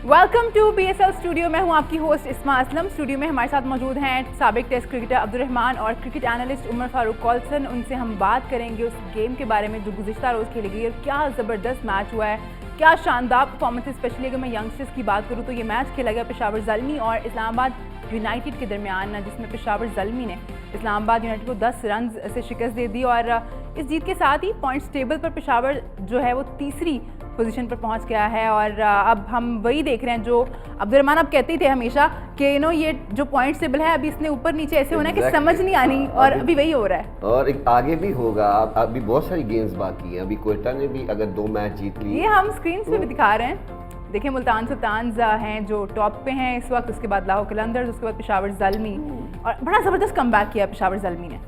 Welcome to BSL studio. मैं हूं आपकी होस्ट इस्मा असलम। स्टूडियो में हमारे साथ मौजूद हैं साबिक टेस्ट क्रिकेटर अब्दुर्रहमान और क्रिकेट एनालिस्ट उमर फारूक कॉल्सन। उनसे हम बात करेंगे उस गेम के बारे में जो गुज़िश्ता रोज़ खेली गई और क्या ज़बरदस्त मैच हुआ है, क्या शानदार परफॉर्मेंस। स्पेशली अगर मैं यंगस्टर्स की बात करूँ तो ये मैच खेला गया पेशावर ज़ल्मी और इस्लामाबाद यूनाइटेड के दरमियान, जिसमें पेशावर ज़ल्मी ने इस्लामाबाद यूनाइटेड को 10 रन से शिकस्त दे दी और इस जीत के साथ ही पॉइंट्स टेबल पर पेशावर जो है वो तीसरी पोजीशन पर पहुंच गया है। और अब हम वही देख रहे हैं जो अब्दुर्रहमान आप कहते ही थे हमेशा कि ये जो पॉइंट्स टेबल है अभी इसने ऊपर नीचे ऐसे होना है कि समझ नहीं आनी, और अभी वही हो रहा है और आगे भी होगा। अभी बहुत सारी गेम्स बाकी हैं। अभी क्वेटा ने भी अगर 2 मैच जीत लिए, ये हम स्क्रीन पे भी दिखा रहे हैं। देखिए मुल्तान सुल्तान्स हैं जो टॉप पे हैं इस वक्त, उसके बाद लाहौर कलंदर्स, उसके बाद पेशावर ज़ल्मी, और बड़ा ज़बरदस्त कमबैक किया पेशावर ज़ल्मी ने।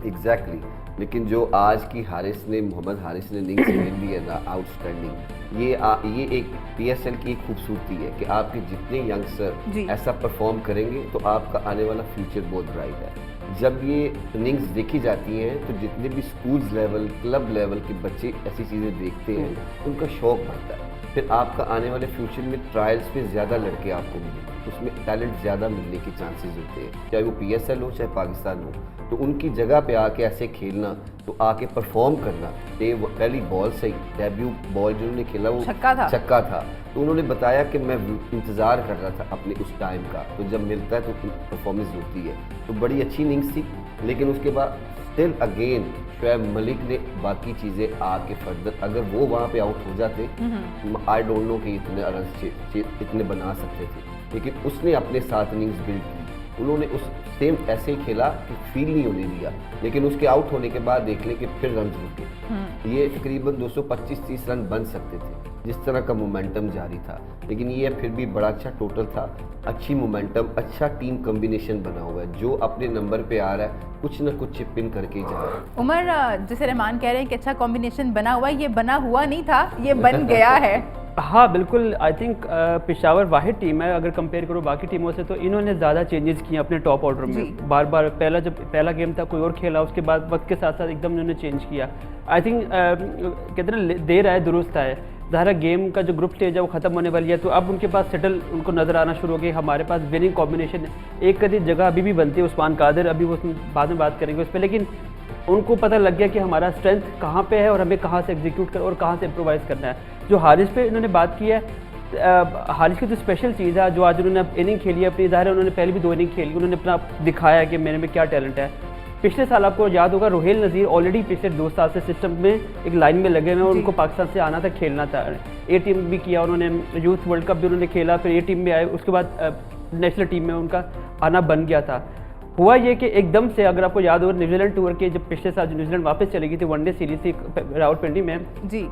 एग्जैक्टली। लेकिन जो आज की मोहम्मद हारिस ने इनिंग्स खेल दी है ना, आउटस्टैंडिंग। ये एक PSL की एक खूबसूरती है कि आपके जितने यंगस्टर ऐसा परफॉर्म करेंगे तो आपका आने वाला फ्यूचर बहुत ब्राइट है। जब ये इनिंग्स देखी जाती हैं तो जितने भी स्कूल्स लेवल, क्लब लेवल के बच्चे ऐसी चीज़ें देखते हैं उनका शौक बढ़ता है। फिर आपका आने वाले फ्यूचर में ट्रायल्स पे ज़्यादा लड़के आपको मिलेंगे, उसमें टैलेंट ज़्यादा मिलने के चांसेस होते हैं, चाहे वो PSL हो चाहे पाकिस्तान हो। तो उनकी जगह पे आके ऐसे खेलना, तो आके परफॉर्म करना। पहली बॉल से डेब्यू बॉल जो उन्होंने खेला वो छक्का था। तो उन्होंने बताया कि मैं इंतज़ार कर रहा था अपने उस टाइम का, तो जब मिलता है तो परफॉर्मेंस होती है। तो बड़ी अच्छी इनिंग्स थी। लेकिन उसके बाद स्टिल अगेन शोएब मलिक ने बाकी चीज़ें आके फर्दर, अगर वो वहाँ पे आउट हो जाते आई डोंट नो कि इतने रन इतने बना सकते थे। लेकिन उसने अपने साथ इनिंग्स बिल्ड की। उन्होंने उस सेम ऐसे ही खेला कि फील नहीं होने दिया। लेकिन उसके आउट होने के बाद देख लें कि फिर रन रुके। ये तकरीबन 225-30 रन बन सकते थे जिस तरह का मोमेंटम जारी था। लेकिन ये फिर भी बड़ा अच्छा टोटल था, अच्छी मोमेंटम, अच्छा टीम कॉम्बिनेशन बना हुआ है। जो अपने नंबर पे आ रहा है कुछ ना कुछ चिप इन करके ही जा रहा है। उमर, जैसे रहमान कह रहे हैं कि अच्छा कॉम्बिनेशन बना हुआ है, ये बना हुआ नहीं था, ये बन गया है। हाँ बिल्कुल। I think Peshawar Wahid team है अगर कंपेयर करो बाकी टीमों से, तो इन्होंने ज़्यादा चेंजेस किए अपने टॉप ऑर्डर में। बार बार पहला गेम था कोई और खेला, उसके बाद वक्त के साथ साथ एकदम उन्होंने चेंज किया। आई थिंक कितना देर आए दुरुस्त आए। ज़ाहिर गेम का जो ग्रुप स्टेज है वो ख़त्म होने वाली है, तो अब उनके पास सेटल उनको नज़र आना शुरू हो गई। हमारे पास विनिंग कॉम्बिनेशन एक कदी जगह अभी भी बनती है, उस्मान कादिर, अभी वो बाद में बात करेंगे उस पर। लेकिन उनको पता लग गया कि हमारा स्ट्रेंथ कहाँ पे है और हमें कहाँ से एग्जीक्यूट कर और कहाँ से इम्प्रोवाइज़ करना है। जो हारिस पे इन्होंने बात की है, हारिस की जो स्पेशल चीज़ है जो आज उन्होंने इनिंग खेली है अपनी, ज़ाहिर है उन्होंने पहले भी 2 इनिंग खेली, उन्होंने अपना दिखाया कि मेरे में क्या टैलेंट है। पिछले साल आपको याद होगा रुहेल नज़ीर ऑलरेडी पिछले 2 साल से सिस्टम में एक लाइन में लगे हुए हैं और उनको पाकिस्तान से आना था, खेलना था। A टीम भी किया उन्होंने, यूथ वर्ल्ड कप भी उन्होंने खेला, फिर A टीम में आए, उसके बाद नेशनल टीम में उनका आना बन गया था। हुआ ये कि एकदम से, अगर आपको याद हो न्यूजीलैंड टूर के जब पिछले साल न्यूजीलैंड वापस चली गई थी वनडे सीरीज थी रावलपिंडी में,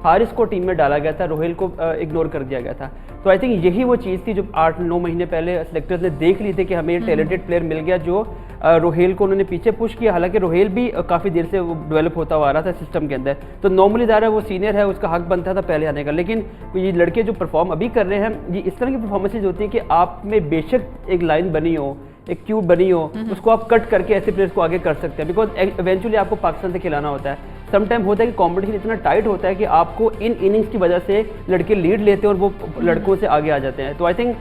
हारिस को टीम में डाला गया था, रोहेल को इग्नोर कर दिया गया था। तो आई थिंक यही वो चीज़ थी जो 8-9 महीने पहले सिलेक्टर्स ने देख ली थी कि हमें टैलेंटेड प्लेयर मिल गया जो रोहेल को उन्होंने पीछे पुश किया। हालांकि रोहेल भी काफ़ी देर से डेवलप होता हुआ आ रहा था सिस्टम के अंदर, तो नॉर्मली ज़्यादा वो सीनियर है, उसका हक बनता था पहले आने का। लेकिन ये लड़के जो परफॉर्म अभी कर रहे हैं, ये इस तरह की परफॉर्मेंसेज होती हैं कि आप में बेशक एक लाइन बनी हो, एक क्यूब बनी हो, उसको आप कट करके ऐसे प्लेयर्स को आगे कर सकते हैं। बिकॉज इवेंचुअली आपको पाकिस्तान से खिलाना होता है। समटाइम होता है कि कंपटीशन इतना टाइट होता है कि आपको इन इनिंग्स की वजह से लड़के लीड लेते हैं और वो लड़कों से आगे आ जाते हैं। तो आई थिंक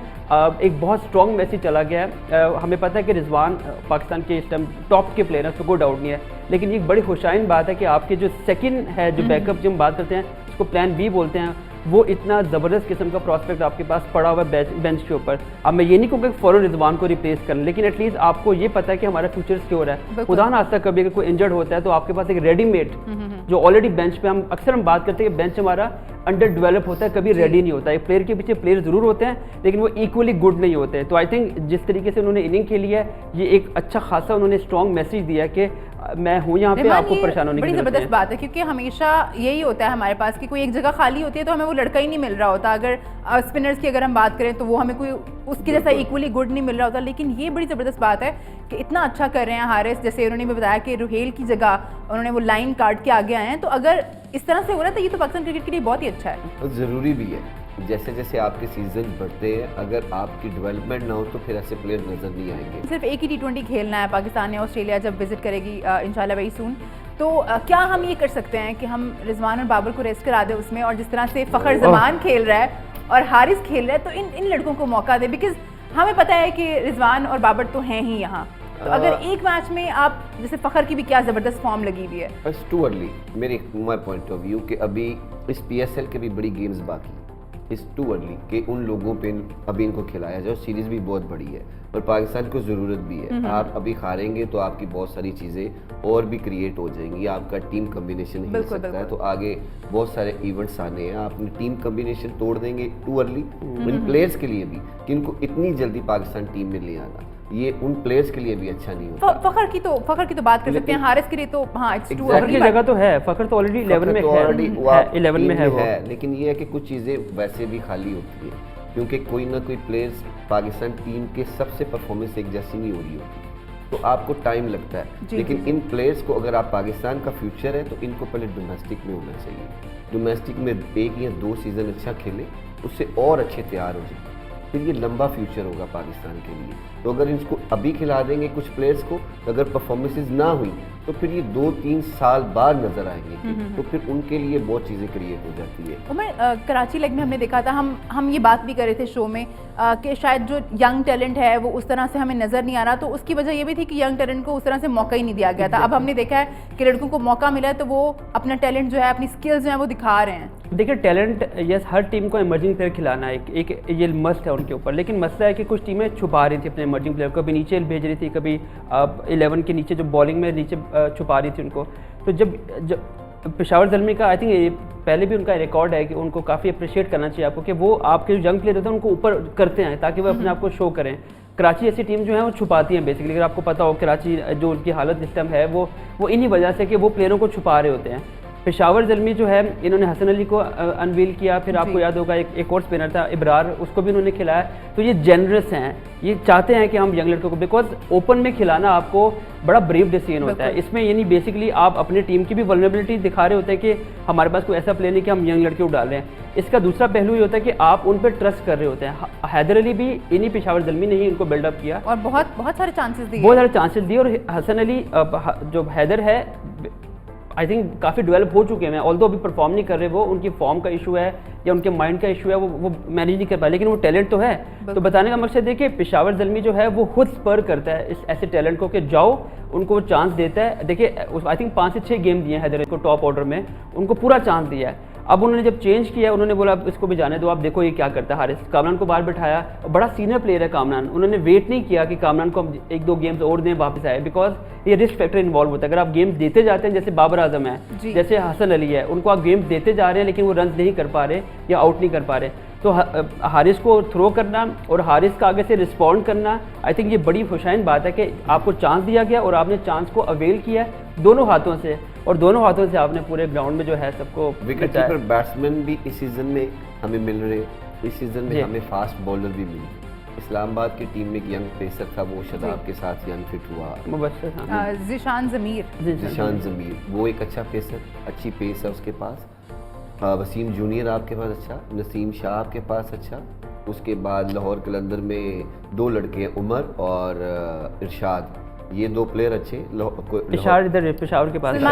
एक बहुत स्ट्रॉन्ग मैसेज चला गया है। हमें पता है कि रिजवान पाकिस्तान के इस टाइम टॉप के प्लेयर हैं, उसको कोई डाउट नहीं है। लेकिन ये बड़ी खुशाइन बात है कि आपके जो सेकंड है, जो बैकअप जो हम बात करते हैं उसको प्लान B बोलते हैं, वो इतना ज़बरदस्त किस्म का प्रॉस्पेक्ट आपके पास पड़ा हुआ है बेंच के ऊपर। अब मैं ये नहीं कहूँगा कि फ़ौरन रिजवान को रिप्लेस करें, लेकिन एटलीस्ट आपको ये पता है कि हमारा फ्यूचर सिक्योर है। खुदा ना खास्ता कभी अगर कोई इंजर्ड होता है तो आपके पास एक रेडीमेड जो ऑलरेडी बेंच पे, हम अक्सर बात करते हैं कि बेंच हमारा अंडर डेवलप होता है, कभी रेडी नहीं होता है। प्लेयर के पीछे प्लेयर ज़रूर होते हैं लेकिन वो इक्वली गुड नहीं होते। तो आई थिंक जिस तरीके से उन्होंने इनिंग खेली है, ये एक अच्छा खासा उन्होंने स्ट्रॉन्ग मैसेज दिया कि मैं हूँ यहाँ पे, आपको परेशान होने की बड़ी ज़बरदस्त बात है। क्योंकि हमेशा यही होता है हमारे पास कि कोई एक जगह खाली होती है तो हमें वो लड़का ही नहीं मिल रहा होता। अगर स्पिनर्स की अगर हम बात करें तो वो हमें कोई उसके जैसा इक्वली गुड नहीं मिल रहा होता। लेकिन ये बड़ी ज़बरदस्त बात है कि इतना अच्छा कर रहे हैं हारिस। जैसे उन्होंने भी बताया कि रुहेल की जगह उन्होंने वो लाइन काट के आगे आए हैं, तो अगर इस तरह से हो रहा है तो ये तो पाकिस्तान क्रिकेट के लिए बहुत ही अच्छा है। तो ज़रूरी भी है। जैसे जैसे आपके सीजन बढ़ते हैं, अगर आपकी डेवलपमेंट ना हो तो फिर ऐसे प्लेयर नज़र नहीं आएंगे। सिर्फ एक ही T20 खेलना है पाकिस्तान ने, ऑस्ट्रेलिया जब विजिट करेगी इंशाल्लाह वेरी सून। तो क्या हम ये कर सकते हैं कि हम रिजवान और बाबर को रेस्ट करा दें उसमें, और जिस तरह से फ़खर जमान खेल रहा है और हारिस खेल रहा है, तो इन लड़कों को मौका दे, बिकॉज हमें पता है कि रिजवान और बाबर तो हैं ही यहाँ, तो अगर एक मैच में आप, जैसे फ़खर की भी क्या ज़बरदस्त फॉर्म लगी हुई है। इट्स टू अर्ली मेरे माय पॉइंट ऑफ व्यू कि अभी इस PSL के भी बड़ी गेम्स बाकी, इट्स टू अर्ली कि उन लोगों पे अभी इनको खिलाया जाए। सीरीज़ भी बहुत बड़ी है और पाकिस्तान को ज़रूरत भी है। आप अभी हारेंगे तो आपकी बहुत सारी चीज़ें और भी क्रिएट हो जाएंगी, आपका टीम कम्बिनेशन हिल सकता है, तो आगे बहुत सारे इवेंट्स आने हैं। आप अपनी टीम कम्बिनेशन तोड़ देंगे टू अर्ली इन प्लेयर्स के लिए भी कि इनको इतनी जल्दी पाकिस्तान टीम में ले आना, ये उन प्लेयर्स के लिए भी अच्छा नहीं होता। फ़खर की तो बात कर सकते हैं, हारिस के लिए तो हाँ इट्स टू अर्ली। जगह तो है, फ़खर तो ऑलरेडी 11 में है, 11 में है वो, लेकिन ये है कि कुछ चीज़ें वैसे भी खाली होती है क्योंकि कोई ना कोई प्लेयर्स पाकिस्तान टीम के सबसे परफॉर्मेंस एक जैसी नहीं हो रही होती, तो आपको टाइम लगता है। लेकिन इन प्लेयर्स को अगर आप पाकिस्तान का फ्यूचर है तो इनको पहले डोमेस्टिक में होना चाहिए, डोमेस्टिक में 1 या 2 सीज़न अच्छा खेले, उससे और अच्छे तैयार हो जाए, फिर ये लंबा फ्यूचर होगा पाकिस्तान के लिए। तो अगर इसको अभी खिला देंगे कुछ प्लेयर्स को, अगर परफॉर्मेंसेस ना हुई तो फिर ये 2-3 साल बाद नजर आएंगे, तो फिर उनके लिए बहुत चीज़ें क्रिएट हो जाती है। उमर, कराची लेग में हमने देखा था, हम ये बात भी कर रहे थे शो में कि शायद जो यंग टैलेंट है वो उस तरह से हमें नज़र नहीं आ रहा, तो उसकी वजह ये भी थी कि यंग टैलेंट को उस तरह से मौका ही नहीं दिया गया था। अब हमने देखा है कि लड़कों को मौका मिला है तो वो अपना टैलेंट जो है, अपनी स्किल्स जो है वो दिखा रहे हैं। देखिए टैलेंट, यस, हर टीम को इमर्जिंग प्लेयर खिलाना एक ये मस्ट है उनके ऊपर, लेकिन मसला है कि कुछ टीमें छुपा रही थी अपने इमर्जिंग प्लेयर को, कभी नीचे भेज रही थी, कभी 11 के नीचे जो बॉलिंग में नीचे छुपा रही थी उनको। तो जब पेशावर ज़ल्मी का आई थिंक पहले भी उनका रिकॉर्ड है कि उनको काफ़ी अप्रिशिएट करना चाहिए आपको कि वो आपके जो यंग प्लेयर होते हैं उनको ऊपर करते हैं ताकि वो अपने आप को शो करें। कराची ऐसी टीम जो है वो छुपाती हैं बेसिकली, अगर आपको पता हो कराची जो उनकी हालत इस टाइम है वो इन्हीं वजह से कि वो प्लेयरों को छुपा रहे होते हैं। पेशावर ज़ल्मी जो है, इन्होंने हसन अली को अनवील किया, फिर आपको याद होगा एक और स्पिनर था इब्रार, उसको भी इन्होंने खिलाया। तो ये जेनरस हैं, ये चाहते हैं कि हम यंग लड़कों को, बिकॉज ओपन में खिलाना आपको बड़ा ब्रेव डिसीजन होता है। इसमें यानी बेसिकली आप अपने टीम की भी वल्नरेबिलिटी दिखा रहे होते हैं कि हमारे पास कोई ऐसा प्लेयर नहीं कि हम यंग लड़के उड़ा रहे हैं। इसका दूसरा पहलू ये होता है कि आप उन पर ट्रस्ट कर रहे होते हैं। हैदर अली भी इन्हीं पेशावर ज़ल्मी ने ही इनको बिल्डअप किया और बहुत सारे चांसेस दिए, बहुत सारे चांसेस दिए। और हसन अली जो हैदर है आई थिंक काफ़ी डेवलप हो चुके हैं, ऑल्दो अभी परफॉर्म नहीं कर रहे, वो उनकी फॉर्म का इशू है या उनके माइंड का इशू है, वो मैनेज नहीं कर पाए, लेकिन वो टैलेंट तो है। तो बताने का मकसद है कि पेशावर ज़ल्मी जो है वो खुद स्पर करता है इस ऐसे टैलेंट को कि जाओ, उनको वो चांस देता है। देखिए आई थिंक 5 से 6 गेम दिए हैं हैदर को टॉप ऑर्डर में, उनको पूरा चांस दिया है। अब उन्होंने जब चेंज किया, उन्होंने बोला इसको भी जाने दो, आप देखो ये क्या करता है। हारिस कामरान को बाहर बिठाया, बड़ा सीनियर प्लेयर है कामरान, उन्होंने वेट नहीं किया कि कामरान को हम 1-2 गेम्स और दें वापस आए, बिकॉज ये रिस्क फैक्टर इन्वॉल्व होता है। अगर आप गेम्स देते जाते हैं, जैसे बाबर आजम है, जैसे हसन अली है, उनको आप गेम्स देते जा रहे हैं लेकिन वो रन नहीं कर पा रहे या आउट नहीं कर पा रहे, तो हारिस को थ्रो करना और हारिस का आगे से रिस्पॉन्ड करना, आई थिंक ये बड़ी खुशाइन बात है कि आपको चांस दिया गया और आपने चांस को अवेल किया दोनों हाथों से, और दोनों हाथों से आपने पूरे ग्राउंड में जो है सबको। विकेट कीपर बैट्समैन भी इस सीजन में हमें मिल रहे, इस सीजन में हमें फास्ट बॉलर भी मिले। इस्लामाबाद की टीम में एक यंग पेसर था, वो शदाब के साथ यंग फिट हुआ, ज़िशान ज़मीर, वो एक अच्छा पेसर, अच्छी पेस है उसके पास। वसीम जूनियर आपके पास अच्छा, नसीम शाह आपके पास अच्छा। उसके बाद लाहौर कलंदर में 2 लड़के हैं, उमर और इरशाद, ये 2 प्लेयर अच्छे। पेशावर के पास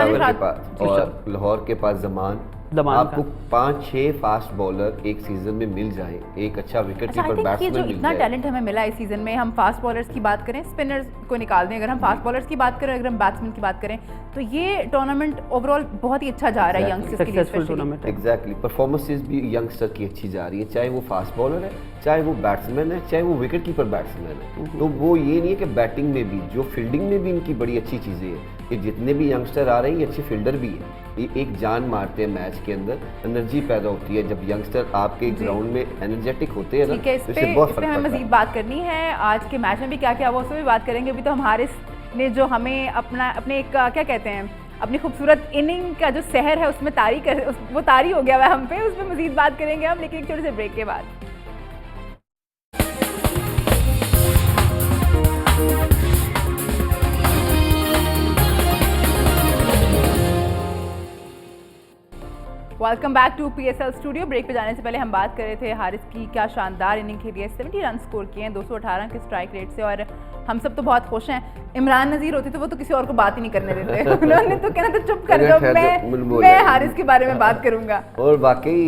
और लाहौर के पास जमान। आपको 5-6 फास्ट बॉलर एक सीजन में मिल जाए, एक अच्छा विकेट कीपर बैट्समैन मिल जाए। इतना टैलेंट हमें मिला इस सीजन में, हम फास्ट बॉलर्स की बात करें, स्पिनर्स को निकाल दें, अगर हम फास्ट बॉलर्स की बात करें, अगर हम बैट्समैन की बात करें, तो ये टूर्नामेंट ओवरऑल बहुत ही अच्छा जा रहा है यंगस्टर्स के लिए, सक्सेसफुल टूर्नामेंट। एग्जैक्टली, परफॉर्मेंसेस भी यंगस्टर की अच्छी जा रही है, चाहे वो फास्ट बॉलर है, चाहे वो बैट्समैन है, चाहे वो विकेट कीपर बैट्समैन है। तो वो ये नहीं है कि बैटिंग में भी, जो फील्डिंग में भी इनकी बड़ी अच्छी चीज़ें हैं। ये जितने भी यंगस्टर आ रहे हैं ये अच्छे फील्डर भी हैं, ये एक जान मारते हैं मैच के अंदर, एनर्जी पैदा होती है जब यंगस्टर आपके ग्राउंड में एनर्जेटिक होते हैं ना, तो इस पे हमें मजीद बात करनी है। आज के मैच में भी क्या क्या हुआ उसमें भी बात करेंगे। अभी तो हम हारिस ने जो हमें अपने एक क्या कहते हैं, अपनी खूबसूरत इनिंग का जो सहर है उसमें वो तारी हो गया है हम पे, उस पर मजीद बात करेंगे हम, लेकिन एक छोटे से ब्रेक के बाद। Welcome back to PSL studio. Break पे जाने से पहले हम बात कर रहे थे हारिस की क्या शानदार इनिंग खेली है, 70 रन स्कोर किए हैं 218 के स्ट्राइक रेट से, और हम सब तो बहुत खुश हैं। इमरान नज़ीर होते तो वो तो किसी और को बात ही नहीं करने देते उन्होंने तो कहना था चुप कर जाओ, मैं हारिस के बारे में बात करूंगा। और वाकई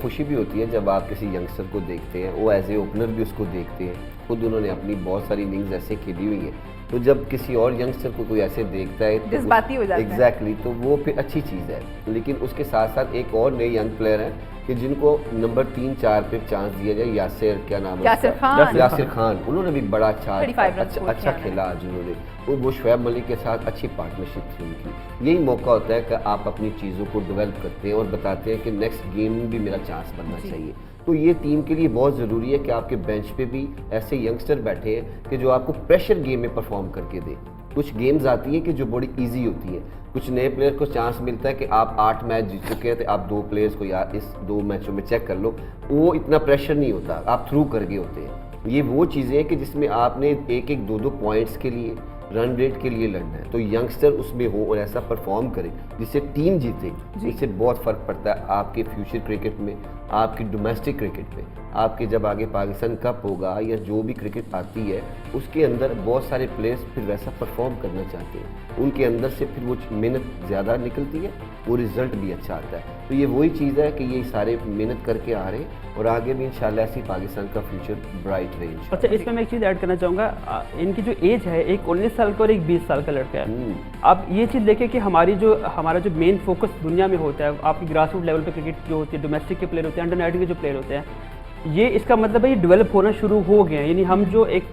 खुशी भी होती है जब आप किसी यंगस्टर को देखते हैं, वो एज ए ओपनर भी उसको देखते हैं। खुद उन्होंने अपनी बहुत सारी इनिंग्स ऐसे खेली हुई है, तो जब किसी और यंगस्टर को कोई ऐसे देखता है तो जज्बाती हो जाता है। एग्जैक्टली, तो वो फिर अच्छी चीज़ है। लेकिन उसके साथ साथ एक और नए यंग प्लेयर हैं कि जिनको नंबर 3-4 पे चांस दिया जाए, क्या नाम है, यासिर खान। उन्होंने भी बड़ा अच्छा खेला आज उन्होंने, वो शुएब मलिक के साथ अच्छी पार्टनरशिप थी उनकी। यही मौका होता है कि आप अपनी चीज़ों को डेवलप करते हैं और बताते हैं कि नेक्स्ट गेम में भी मेरा चांस बनना चाहिए। तो ये टीम के लिए बहुत ज़रूरी है कि आपके बेंच पे भी ऐसे यंगस्टर बैठे हैं कि जो आपको प्रेशर गेम में परफॉर्म करके दे। कुछ गेम्स आती है कि जो बड़ी इजी होती है, कुछ नए प्लेयर को चांस मिलता है कि आप 8 मैच जीत चुके हैं तो आप 2 प्लेयर्स को यार इस 2 मैचों में चेक कर लो, वो इतना प्रेशर नहीं होता, आप थ्रू कर गए होते हैं। ये वो चीज़ें हैं कि जिसमें आपने 1-1, 2-2 पॉइंट्स के लिए, रन रेट के लिए लड़ना है, तो यंगस्टर उसमें हो और ऐसा परफॉर्म करे जिससे टीम जीते। इससे बहुत फ़र्क पड़ता है आपके फ्यूचर क्रिकेट में, आपकी डोमेस्टिक क्रिकेट में, आपके जब आगे पाकिस्तान कप होगा या जो भी क्रिकेट आती है उसके अंदर बहुत सारे प्लेयर्स फिर वैसा परफॉर्म करना चाहते हैं, उनके अंदर से फिर वो मेहनत ज़्यादा निकलती है, वो रिजल्ट भी अच्छा आता है। तो ये वही चीज़ है कि ये सारे मेहनत करके आ रहे हैं और आगे भी इंशाल्लाह ऐसी पाकिस्तान का फ्यूचर ब्राइट रहे। अच्छा, इसमें मैं एक चीज़ ऐड करना चाहूँगा, इनकी जो एज है, एक 19 साल का और एक 20 साल का लड़का है। आप ये चीज़ देखें कि हमारा जो मेन फोकस दुनिया में होता है, आपकी ग्रास रूट लेवल पे क्रिकेट जो होती है, डोमेस्टिक के प्लेयर होते हैं, अंडर 19 के जो प्लेयर होते हैं, ये इसका मतलब है ये डेवलप होना शुरू हो गए हैं। यानी हम जो एक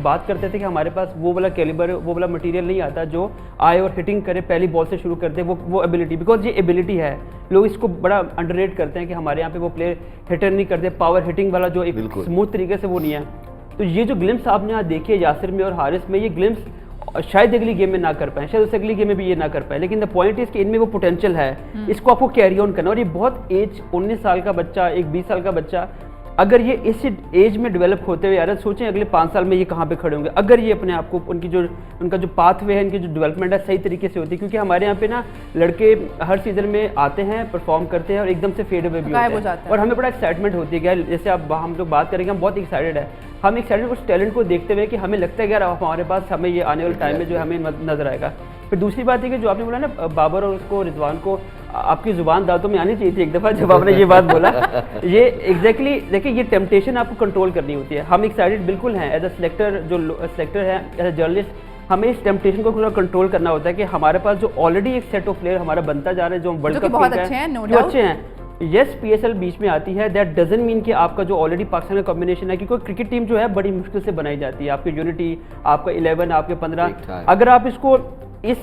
बात करते थे कि हमारे पास वो वाला कैलिबर, वो वाला मटेरियल नहीं आता जो आए और हिटिंग करे, पहली बॉल से शुरू कर दे, वो एबिलिटी, बिकॉज ये एबिलिटी है। लोग इसको बड़ा अंडररेट करते हैं कि हमारे यहाँ पे वो प्लेयर हिटर नहीं करते, पावर हिटिंग वाला जो एक स्मूथ तरीके से वो नहीं है। तो ये जो ग्लिम्स आपने यहाँ देखी है यासिर में और हारिस में, ये ग्लिम्स शायद अगली गेम में ना कर पाए, शायद उस अगली गेम में भी ये ना कर पाए, लेकिन द पॉइंट इज कि इनमें वो पोटेंशियल है, इसको आपको कैरी ऑन करना। और ये बहुत एज, 19 साल का बच्चा, एक 20 साल का बच्चा, अगर ये इस एज में डेवलप होते हुए, यार सोचें अगले 5 साल में ये कहाँ पे खड़े होंगे, अगर ये अपने आप को, उनका जो पाथवे है, इनकी जो डेवलपमेंट है सही तरीके से होती है। क्योंकि हमारे यहाँ पे ना लड़के हर सीजन में आते हैं, परफॉर्म करते हैं और एकदम से फेड अवे भी होते हैं, और हमें बड़ा एक्साइटमेंट होती है। जैसे अब हम लोग बात करेंगे, हम बहुत एक्साइटेड है, हम एक्साइटेड उस टैलेंट को देखते हुए कि हमें लगता है कि यार हमारे पास हमें ये आने वाले टाइम में जो हमें नजर आएगा। फिर दूसरी बात है कि जो आपने बोला ना बाबर और उसको रिजवान को, आपकी जुबान दांतों में आनी चाहिए थी एक दफ़ा जब आपने ये बात बोला। ये एग्जैक्टली देखिए, ये टेम्पटेशन आपको कंट्रोल करनी होती है। हम एक्साइटेड बिल्कुल हैं एज अ सिलेक्टर, जो सिलेक्टर है, एज अ जर्नलिस्ट, हमें इस टेम्पटेशन को थोड़ा कंट्रोल करना होता है कि हमारे पास जो ऑलरेडी एक सेट ऑफ प्लेयर हमारा बनता जा रहा है, जो हम वर्ल्ड कप बहुत अच्छे हैं, यस PSL बीच में आती है, दैट डजंट मीन कि आपका जो ऑलरेडी पाकिस्तान का कॉम्बिनेशन है, क्योंकि क्रिकेट टीम जो है बड़ी मुश्किल से बनाई जाती है। आपकी यूनिटी, आपका 11, आपके 15, अगर आप इसको इस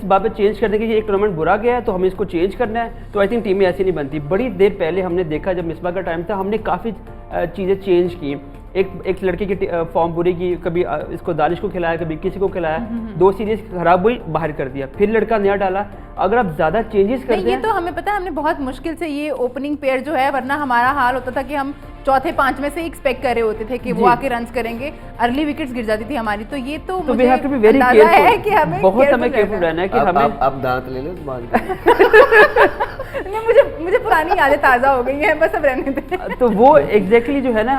बात पे चेंज कर देंगे कि एक टूर्नामेंट बुरा गया है तो हमें इसको चेंज करना है, तो आई थिंक टीमें ऐसी नहीं बनती। बड़ी देर पहले हमने देखा, जब मिसबा का टाइम था, हमने काफ़ी चीज़ें चेंज की। एक लड़के की फॉर्म बुरी की, कभी इसको दानिश को खिलाया, कभी किसी को खिलाया, 2 सीरीज खराब हुई, बाहर कर दिया, फिर लड़का नया डाला। अगर आप ज़्यादा चेंजेस करते हैं, ये तो हमें पता है, हमने बहुत मुश्किल से ये ओपनिंग पेयर जो है, वरना हमारा हाल होता था कि हम चौथे 5 में से एक्सपेक्ट कर रहे होते थे कि वो आके रन्स करेंगे, अर्ली विकेट्स गिर जाती थी हमारी। तो ये तो मुझे अंदाजा है कि हमें बहुत केयरफुल रहना है कि हमें अब दांत ले लो जुबान नहीं, मुझे पुरानी यादें ताज़ा हो गई हैं, बस अब रहने दें। तो वो एग्जैक्टली जो है ना,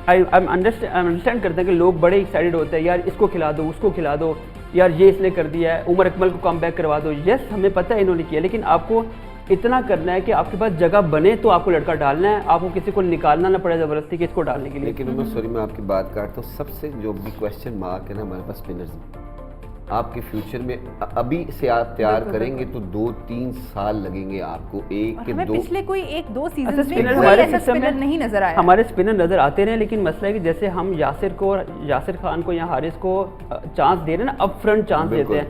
आई अंडरस्टैंड करते हैं कि लोग बड़े एक्साइटेड होते हैं, यार इसको खिला दो, उसको खिला दो, यार ये इसने कर दिया है, उमर अकमल को कम बैक करवा दो। यस, हमें पता है इन्होंने किया, लेकिन आपको इतना करना है कि आपके पास जगह बने तो आपको लड़का डालना है, आपको किसी को निकालना ना पड़े ज़बरदस्ती कि इसको डालने के लिए। लेकिन उमर, सॉरी मैं आपकी बात काटता हूँ, सबसे जो भी क्वेश्चन मार्क है ना हमारे पास स्पिनर्स, आपके फ्यूचर में अभी से आप तैयार करेंगे तो 2-3 साल लगेंगे आपको, एक के 2। पिछले कोई 1-2 सीजन में कोई ऐसा स्पिनर नहीं नजर आया। हमारे स्पिनर नजर आते रहे, लेकिन मसला है कि जैसे हम यासिर खान को या हारिस को चांस दे रहे हैं ना, अप फ्रंट चांस देते हैं,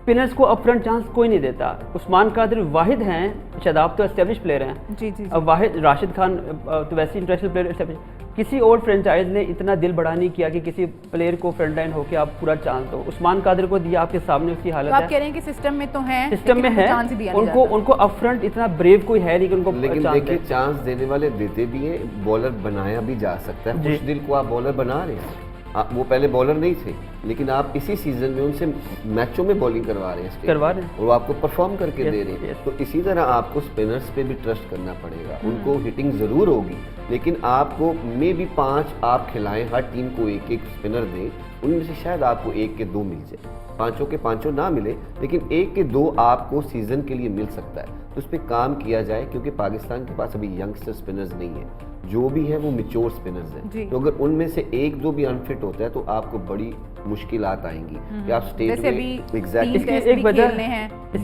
स्पिनर्स को अप फ्रंट चांस कोई नहीं देता। उस्मान कादिर वाहिद हैं, शादाब तो एस्टेब्लिश प्लेयर हैं जी। वाहिद, राशिद खान तो वैसे इंटरनेशनल प्लेयर एस्टेब्लिश। किसी और फ्रेंचाइज ने इतना दिल बड़ा नहीं किया कि किसी प्लेयर को फ्रंट लाइन होकर आप पूरा चांस दो। उस्मान कादिर को दिया, आपके सामने उसकी हालत है। आप कह रहे हैं कि सिस्टम में तो है, सिस्टम में है, उनको अप फ्रंट इतना ब्रेव कोई है नहीं कि उनको, लेकिन देखिए चांस देने वाले देते भी हैं, बॉलर बनाया भी जा सकता है। खुशदिल को आप बॉलर बना रहे हैं, वो पहले बॉलर नहीं थे, लेकिन आप इसी सीजन में उनसे मैचों में बॉलिंग करवा रहे हैं और वो आपको परफॉर्म करके दे रहे हैं। तो इसी तरह आपको स्पिनर्स पे भी ट्रस्ट करना पड़ेगा। उनको हिटिंग ज़रूर होगी, लेकिन आपको मे बी 5 आप खिलाएं, हर टीम को एक एक स्पिनर दें, उनमें से शायद आपको 1 के 2 मिल जाए। 5 के 5 ना मिले, लेकिन 1 के 2 आपको सीजन के लिए मिल सकता है। तो उस पर काम किया जाए, क्योंकि पाकिस्तान के पास अभी यंगस्टर स्पिनर्स नहीं है, जो भी है वो मैच्योर स्पिनर्स हैं। तो अगर उनमें से 1-2 भी अनफिट होता है तो आपको बड़ी मुश्किलात आएंगी कि आप स्टेट में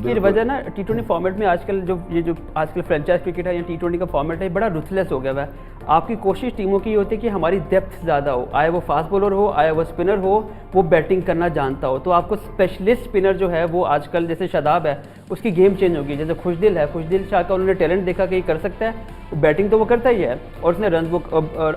एक वजह ना T20 फॉर्मेट में आजकल जो आजकल फ्रेंचाइज क्रिकेट है या T20 का फॉर्मेट है, बड़ा रुथलेस हो गया है। आपकी कोशिश टीमों की होती है कि हमारी डेप्थ ज़्यादा हो, आए वो फास्ट बॉलर हो, आए वो स्पिनर हो, वो बैटिंग करना जानता हो। तो आपको स्पेशलिस्ट स्पिनर जो है वो आजकल, जैसे शादाब है, उसकी गेम चेंज होगी। जैसे खुशदिल है, खुशदिल शाह का उन्होंने टैलेंट देखा कि ये कर सकता है, बैटिंग तो वो करता ही है और उसने रन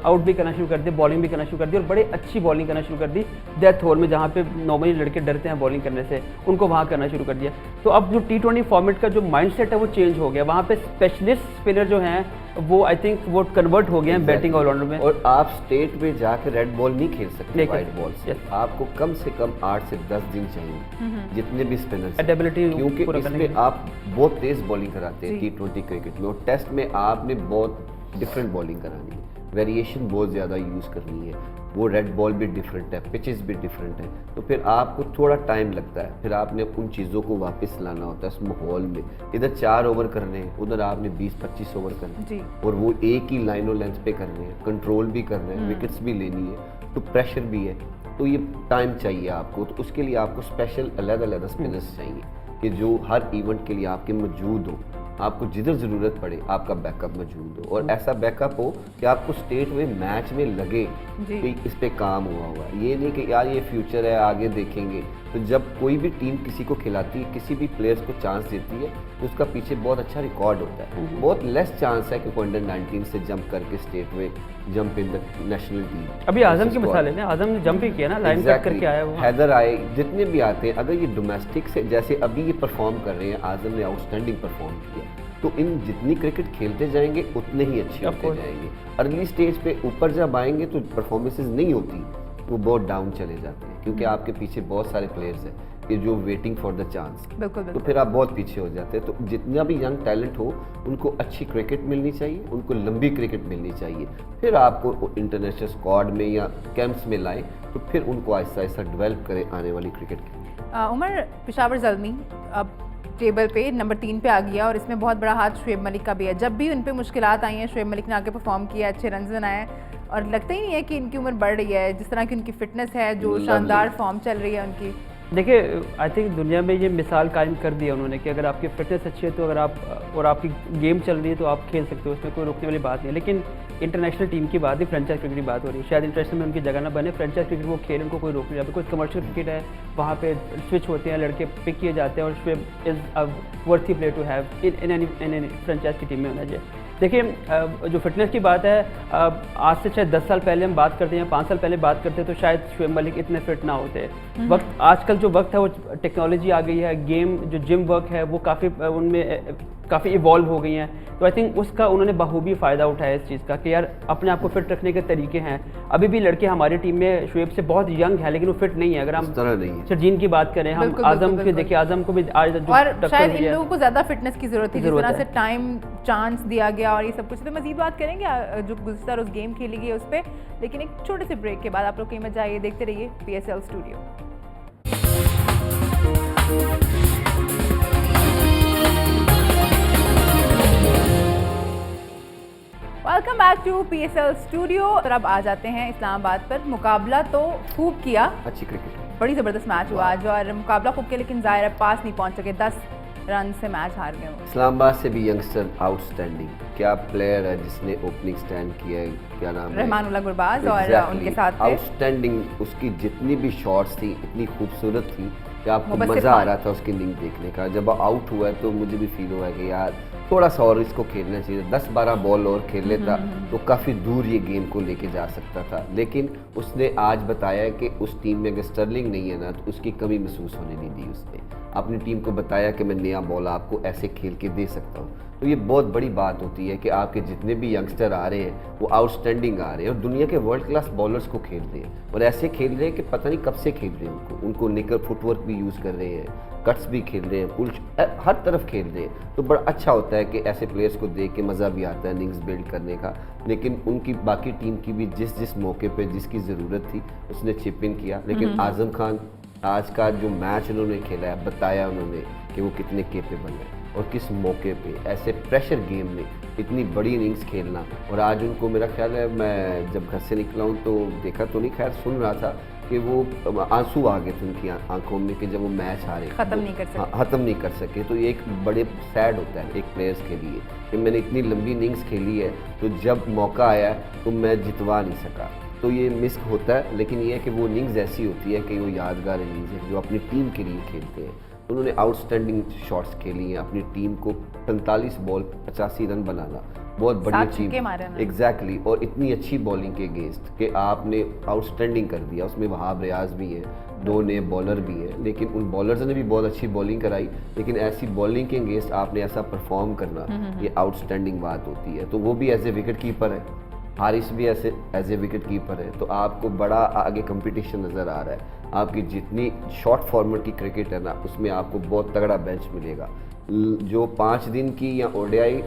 आउट भी करना शुरू कर दिया, बॉलिंग भी करना शुरू कर दी और बड़े अच्छी बॉलिंग करना शुरू कर दी। डेथ ओवर में जहाँ पे नॉर्मली लड़के डरते हैं बॉलिंग करने से, उनको वहाँ करना शुरू कर दिया। तो अब जो T20 फॉर्मेट का जो माइंडसेट है वो चेंज हो गया। वहाँ पे स्पेशलिस्ट स्पिनर जो हैं वो आई थिंक वो कन्वर्ट हो गए हैं बैटिंग ऑलराउंडर में। और आप स्टेट में जाके रेड बॉल नहीं खेल सकते वाइट बॉल से। आपको कम से कम 8 से 10 दिन चाहिए, जितने भी स्पिनर्स, क्योंकि इसमें आप बहुत तेज बॉलिंग कराते हैं T20 क्रिकेट में, और टेस्ट में आपने बहुत डिफरेंट बॉलिंग करानी है, वेरिएशन बहुत ज़्यादा यूज़ करनी है। वो रेड बॉल भी डिफरेंट है, पिचेस भी डिफरेंट है, तो फिर आपको थोड़ा टाइम लगता है। फिर आपने उन चीज़ों को वापस लाना होता है इस माहौल में। इधर 4 ओवर करने हैं, उधर आपने 20-25 ओवर करने हैं, और वो एक ही लाइन और लेंथ पे करने हैं, कंट्रोल भी करना है, विकेट्स भी लेनी है, तो प्रेशर भी है। तो ये टाइम चाहिए आपको। तो उसके लिए आपको स्पेशल अलग अलग स्पिनर्स चाहिए कि जो हर इवेंट के लिए आपके मौजूद हो। आपको जिधर ज़रूरत पड़े आपका बैकअप मौजूद हो, और ऐसा बैकअप हो कि आपको स्टेट में मैच में लगे कि इस पे काम हुआ हुआ। ये नहीं कि यार ये फ्यूचर है, आगे देखेंगे। तो जब कोई भी टीम किसी को खिलाती है, किसी भी प्लेयर्स को चांस देती है, तो उसका पीछे बहुत अच्छा रिकॉर्ड होता है। बहुत लेस चांस है कि कोई अंडर-19 से जंप करके स्टेट में jump in the national team. अभी आजम की मिसाल है ना, आजम ने जंप ही किया ना, लाइन कट करके आया वो। हैदर आए, जितने भी आते हैं, अगर ये डोमेस्टिक से जैसे अभी ये परफॉर्म कर रहे हैं, आजम ने आउटस्टैंडिंग परफॉर्म किया, तो इन जितनी क्रिकेट खेलते जाएंगे उतने ही अच्छे होते जाएंगे। अर्ली स्टेज पे ऊपर जब आएंगे तो परफॉर्मेंसेस नहीं होती, वो बहुत डाउन चले जाते हैं, क्योंकि आपके पीछे बहुत सारे प्लेयर्स हैं कि जो वेटिंग फॉर द चांस। तो फिर आप बहुत पीछे हो जाते हैं। तो जितना भी यंग टैलेंट हो, उनको अच्छी क्रिकेट मिलनी चाहिए, उनको लंबी क्रिकेट मिलनी चाहिए। फिर आपको इंटरनेशनल स्क्वाड में या कैंप्स में लाएं, तो फिर उनको आहिस्ता आहिस्ता डेवलप करें आने वाली क्रिकेट की। उमर, पेशावर ज़ल्मी अब टेबल पे नंबर 3 पे आ गया, और इसमें बहुत बड़ा हाथ शुएब मलिक का भी है। जब भी उन पे मुश्किलात आई हैं, शुएब मलिक ने आके परफॉर्म किया, अच्छे रन बनाए, और लगता ही नहीं है कि इनकी उम्र बढ़ रही है। जिस तरह की उनकी फिटनेस है, जो शानदार फॉर्म चल रही है उनकी। देखिए, आई थिंक दुनिया में ये मिसाल कायम कर दी है उन्होंने कि अगर आपकी फिटनेस अच्छी है तो अगर आप और आपकी गेम चल रही है तो आप खेल सकते हो, उसमें कोई रोकने वाली बात नहीं है। लेकिन इंटरनेशनल टीम की बात है, फ्रेंचाइज क्रिकेट की बात हो रही है। शायद इंटरनेशनल में उनकी जगह ना बने, फ्रेंचाइज क्रिकेट वो खेल, उनको कोई रोक नहीं जाता। कोई कमर्शियल क्रिकेट है, वहाँ पे स्विच होते हैं, लड़के पिक किए जाते हैं, और Shoaib is a worthy player to have in any franchise की टीम में होना चाहिए। देखिए, जो फिटनेस की बात है, आज से शायद 10 साल पहले हम बात करते हैं, 5 साल पहले बात करते तो शायद शुएब मलिक इतने फिट ना होते। वक्त आजकल जो वक्त है वो टेक्नोलॉजी आ गई है, गेम जो जिम वर्क है वो काफ़ी इवॉल्व हो गई हैं। तो आई थिंक उसका उन्होंने बखूबी फ़ायदा उठाया इस चीज़ का कि यार अपने आप को फिट रखने के तरीके हैं। अभी भी लड़के हमारी टीम में शुएब से बहुत यंग है, लेकिन वो फिट नहीं है। अगर हम शर्जीन की बात करें, हम आजम की देखिए, आजम को भी आज और शायद इन लोगों को ज़्यादा फिटनेस की ज़रूरत थी, जिस तरह से टाइम चांस दिया गया और ये सब कुछ। तो मज़ीद बात करेंगे जो गुज़श्ता रोज़ गेम खेली गई उस पर, लेकिन एक छोटे से ब्रेक के बाद आप लोग कीमत जाइए, देखते रहिए PSL studio. Welcome back to PSL studio. और अब आ जाते हैं इस्लामाबाद पर। मुकाबला तो खूब किया, अच्छी क्रिकेट, बड़ी ज़बरदस्त मैच हुआ आज, और मुकाबला खूब किया, लेकिन ज़ाहिर है पास नहीं पहुंच सके, 10 रन से मैच हार गए। इस्लामाबाद से भी यंगस्टर आउटस्टैंडिंग, क्या प्लेयर है जिसने ओपनिंग स्टैंड किया है, क्या नाम है, रहमानुल्लाह गुरबाज, और उनके साथ आउटस्टैंडिंग। उसकी जितनी भी शॉट्स थी इतनी खूबसूरत थी कि आपको मज़ा आ रहा था उसकी इनिंग देखने का। जब आउट हुआ तो मुझे भी फील हुआ कि यार थोड़ा सा और इसको खेलना चाहिए, 10-12 बॉल और खेल लेता तो काफ़ी दूर ये गेम को लेके जा सकता था। लेकिन उसने आज बताया कि उस टीम में अगर स्टर्लिंग नहीं है ना तो उसकी कमी महसूस होने नहीं दी। उसने अपनी टीम को बताया कि मैं नया बॉल आपको ऐसे खेल के दे सकता हूँ। तो ये बहुत बड़ी बात होती है कि आपके जितने भी यंगस्टर आ रहे हैं वो आउटस्टैंडिंग आ रहे हैं और दुनिया के वर्ल्ड क्लास बॉलर्स को खेल रहे हैं और ऐसे खेल रहे हैं कि पता नहीं कब से खेल रहे हैं। उनको निकल फुटवर्क भी यूज़ कर रहे हैं, कट्स भी खेल रहे हैं, पुल हर तरफ खेल रहे हैं। तो बड़ा अच्छा होता है कि ऐसे प्लेयर्स को देख के मज़ा भी आता है इनिंग्स बिल्ड करने का। लेकिन उनकी बाकी टीम की भी जिस मौके पे जिसकी ज़रूरत थी उसने चिप इन किया। लेकिन आज़म खान आज का जो मैच उन्होंने खेला है, बताया उन्होंने कि वो कितने केपेबल हैं और किस मौके पे ऐसे प्रेशर गेम में इतनी बड़ी इनिंग्स खेलना। और आज उनको मेरा ख्याल है, मैं जब घर से निकला हूँ तो देखा तो नहीं, खैर सुन रहा था कि वो आंसू आ गए थे उनकी आंखों में कि जब वो मैच हारे, ख़त्म नहीं कर सके। तो ये एक बड़े सैड होता है एक प्लेयर्स के लिए कि मैंने इतनी लंबी इनिंग्स खेली है तो जब मौका आया तो मैं जितवा नहीं सका। तो ये मिस होता है। लेकिन ये है कि वो इनिंग्स ऐसी होती है कि वो यादगार इनिंग्स है जो अपनी टीम के लिए खेलते हैं। उन्होंने आउटस्टैंडिंग शॉट्स खेली हैं, अपनी टीम को 45 बॉल 85 रन बनाना बहुत बड़ी अचीवमेंट। एग्जैक्टली। और इतनी अच्छी बॉलिंग के अगेंस्ट कि आपने आउटस्टैंडिंग कर दिया। उसमें वहाब रियाज भी है, 2 नए बॉलर भी हैं, लेकिन उन बॉलर्स ने भी बहुत अच्छी बॉलिंग कराई। लेकिन ऐसी बॉलिंग के अगेंस्ट आपने ऐसा परफॉर्म करना, ये आउटस्टैंडिंग बात होती है। तो वो भी एज ए विकेट कीपर है, हारिस भी ऐसे एज ए विकेट कीपर है। तो आपको बड़ा आगे कंपटीशन नज़र आ रहा है। आपकी जितनी शॉर्ट फॉर्मेट की क्रिकेट है ना उसमें आपको बहुत तगड़ा बेंच मिलेगा। जो 5 दिन की या ओडीआई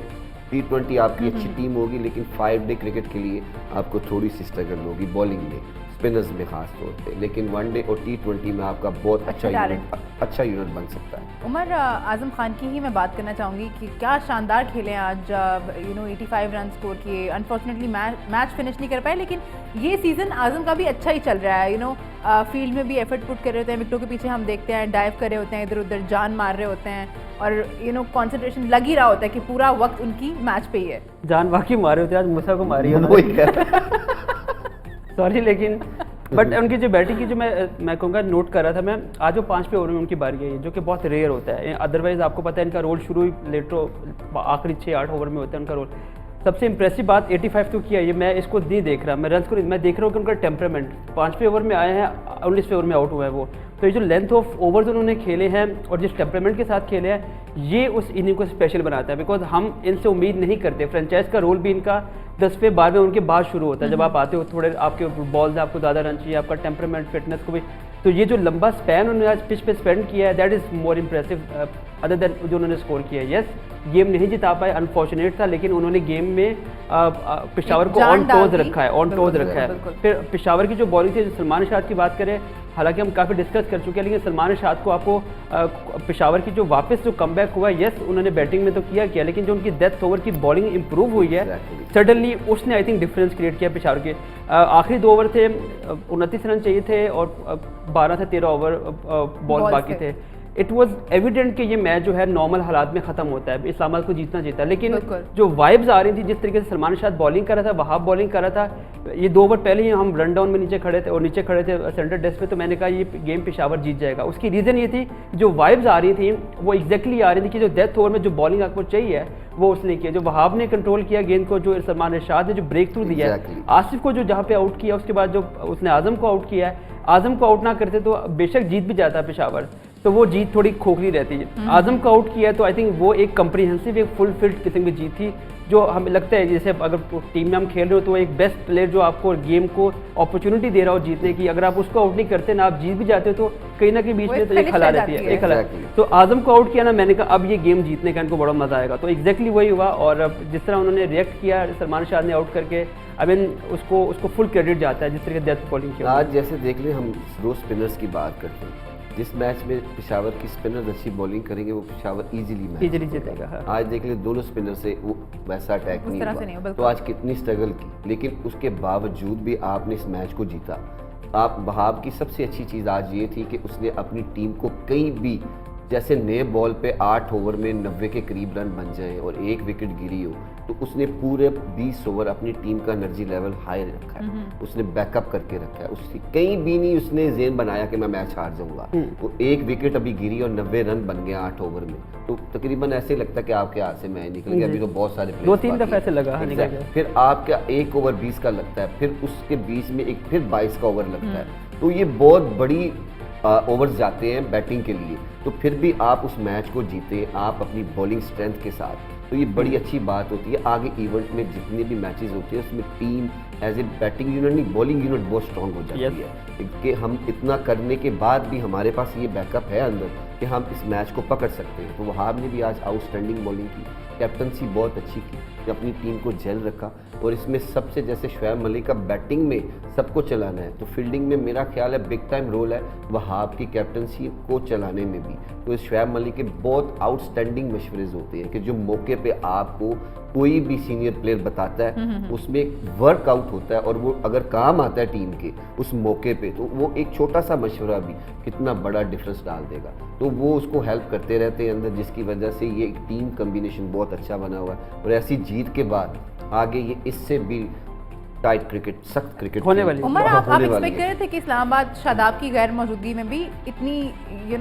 T20 आपकी अच्छी टीम होगी, लेकिन 5 डे क्रिकेट के लिए आपको थोड़ी सी स्ट्रगल होगी बॉलिंग में, स्पिनर्स में खास तौर पे। लेकिन 1 डे और T20 में आपका बहुत अच्छा यूनिट बन सकता है। उमर, आज़म खान की ही मैं बात करना चाहूँगी कि क्या शानदार खेले आज। 85 रन स्कोर किए। अनफॉर्चुनेटली मैच फिनिश नहीं कर पाए, लेकिन ये सीज़न आज़म का भी अच्छा ही चल रहा है। फील्ड में भी एफर्ट पुट कर रहे होते हैं, विकेटों के पीछे हम देखते हैं डाइव कर रहे होते हैं, इधर उधर जान मार रहे होते हैं और कंसंट्रेशन लग ही रहा होता है कि पूरा वक्त उनकी मैच पे ही है। जान वाकई मारे होते हैं, आज मूसा को मारी है सॉरी। लेकिन बट उनकी जो बैटिंग की जो मैं कहूँगा नोट कर रहा था मैं, आज जो 5वें ओवर में उनकी बारी आई है जो कि बहुत रेयर होता है। अदरवाइज आपको पता है इनका रोल शुरू लेटर आखिरी 6-8 ओवर में होता है उनका रोल। सबसे इंप्रेसिव बात 85 तो किया, ये मैं इसको नहीं देख रहा, मैं रन को मैं देख रहा हूँ कि उनका टेम्परामेंट। 5वें ओवर में आए हैं, 19वें ओवर में आउट हुआ है वो। तो ये जो लेंथ ऑफ ओवर्स उन्होंने खेले हैं और जिस टेम्परामेंट के साथ खेले हैं, ये उस इनिंग को स्पेशल बनाता है। बिकॉज हम इनसे उम्मीद नहीं करते। फ्रेंचाइज का रोल भी इनका 10वें 12वें उनके बाद शुरू होता है। जब आप आते हो थोड़े आपके बॉल्स आपको ज़्यादा रन चाहिए, आपका टेम्परामेंट फिटनेस को भी। तो ये जो लंबा स्पैन उन्होंने आज पिच पे स्पेंड किया है, that is more impressive other than जो उन्होंने स्कोर किया है। यस, गेम नहीं जिता पाए, अनफॉर्चुनेट था, लेकिन उन्होंने गेम में पेशावर को ऑन टोज रखा है। फिर पेशावर की जो बॉलिंग थी, सलमान शाद की बात करें, हालांकि हम काफ़ी डिस्कस कर चुके हैं, लेकिन सलमान शाद को आपको पेशावर की जो वापस जो कमबैक हुआ, यस उन्होंने बैटिंग में तो किया, लेकिन जो उनकी डेथ ओवर की बॉलिंग इंप्रूव हुई है सडनली, उसने आई थिंक डिफरेंस क्रिएट किया पेशावर के। आखिरी 2 ओवर थे, 29 रन चाहिए थे और 12 से 13 ओवर बॉल बाकी थे। इट वॉज एविडेंट कि ये मैच जो है नॉर्मल हालात में ख़त्म होता है, इस्लामाबाद को जीतना चाहिए था। लेकिन जो वाइब्स आ रही थी, जिस तरीके से सलमान शाद बॉलिंग कर रहा था, वहाब बॉलिंग कर रहा था, ये 2 ओवर पहले ही हम रन डाउन में नीचे खड़े थे सेंटर डेस्क पे, तो मैंने कहा ये गेम पेशावर जीत जाएगा। उसकी रीज़न ये थी जो वाइब्स आ रही थी वो एग्जैक्टली आ रही थी कि जो डेथ ओवर में जो बॉलिंग आपको चाहिए वो उसने किया। जो वहाब ने कंट्रोल किया गेंद को, जो सलमान रशाद ने जो ब्रेक थ्रू दिया है, आसिफ को जो जहाँ पे आउट किया, उसके बाद जो उसने आज़म को आउट किया है, आज़म को आउट ना करते तो बेशक जीत भी जाता पेशावर, तो वो जीत थोड़ी खोखली रहती है। आज़म को आउट किया तो आई थिंक वो एक कंप्रीहेंसिव, एक फुल फिल्ड किस्म की जीत थी, जो हमें लगता है जैसे अगर टीम में हम खेल रहे हो तो एक बेस्ट प्लेयर जो आपको गेम को अपॉर्चुनिटी दे रहा हो जीतने की, अगर आप उसको आउट नहीं करते ना, आप जीत भी जाते हो तो कहीं ना कहीं बीच में तो एक खला रहती है, एक खला। तो आज़म को आउट किया ना, मैंने कहा अब ये गेम जीतने का इनको बड़ा मजा आएगा। तो एग्जैक्टली वही हुआ। और जिस तरह उन्होंने रिएक्ट किया सलमान शाद ने आउट करके, आई मीन उसको फुल क्रेडिट जाता है जिस तरह डेथ बॉलिंग की। आज जैसे देख लें, हम रोज स्पिनर्स की बात करते हैं, जिस मैच में पेशावर की स्पिनर्स अच्छी बॉलिंग करेंगे वो पेशावर इजीली जीतेगा। आज देख ले दोनों स्पिनर से वो वैसा अटैक नहीं हुआ, तो आज कितनी स्ट्रगल की, लेकिन उसके बावजूद भी आपने इस मैच को जीता। आप वहाब की सबसे अच्छी चीज़ आज ये थी कि उसने अपनी टीम को कहीं भी, जैसे नए बॉल पे 8 ओवर में 90 के करीब रन बन जाए और 1 विकेट गिरी हो, तो उसने पूरे 20 ओवर अपनी टीम का एनर्जी लेवल हाई रखा है, उसने बैकअप करके रखा है, उसकी कहीं भी नहीं उसने ज़ेन बनाया कि मैं मैच हार जाऊंगा। तो एक विकेट अभी गिरी और 90 रन बन गया 8 ओवर में, तो तकरीबन ऐसे लगता है कि आपके हाथ से मैच निकल गया। अभी तो बहुत सारे 2-3 दफे ऐसे लगा फिर आपका 1 ओवर 20 का लगता है, फिर उसके बीच में एक फिर 22 का ओवर लगता है, तो ये बहुत बड़ी ओवर्स जाते हैं बैटिंग के लिए। तो फिर भी आप उस मैच को जीते आप अपनी बॉलिंग स्ट्रेंथ के साथ, तो ये बड़ी अच्छी बात होती है। आगे इवेंट में जितने भी मैचेस होते हैं उसमें team as a batting unit नहीं बॉलिंग यूनिट बहुत स्ट्रांग हो जाती है कि हम इतना करने के बाद भी हमारे पास ये बैकअप है अंदर कि हम इस मैच को पकड़ सकते हैं। तो वहाब ने भी आज आउटस्टैंडिंग बॉलिंग की, कैप्टनसी बहुत अच्छी की, अपनी टीम को जेल रखा। और इसमें सबसे जैसे शोएब मलिक का बैटिंग में सबको चलाना है, तो फील्डिंग में मेरा ख्याल है बिग टाइम रोल है वहाब की कैप्टनसी को चलाने में भी। तो शोएब मलिक के बहुत आउटस्टैंडिंग मशवरे होते हैं कि जो मौके पे आपको कोई भी सीनियर प्लेयर बताता है उसमें एक वर्कआउट होता है और वो अगर काम आता है टीम के उस मौके पे, तो वो एक छोटा सा मशवरा भी कितना बड़ा डिफरेंस डाल देगा। तो वो उसको हेल्प करते रहते हैं अंदर, जिसकी वजह से ये एक टीम कम्बिनेशन बहुत अच्छा बना हुआ है। और ऐसी जीत के बाद आगे ये इससे भी टाइट क्रिकेट, सख्त क्रिकेट होने वाली। उमर, आप एक्सपेक्ट कर रहे थे कि इस्लामाबाद शादाब की गैर मौजूदगी में भी इतनी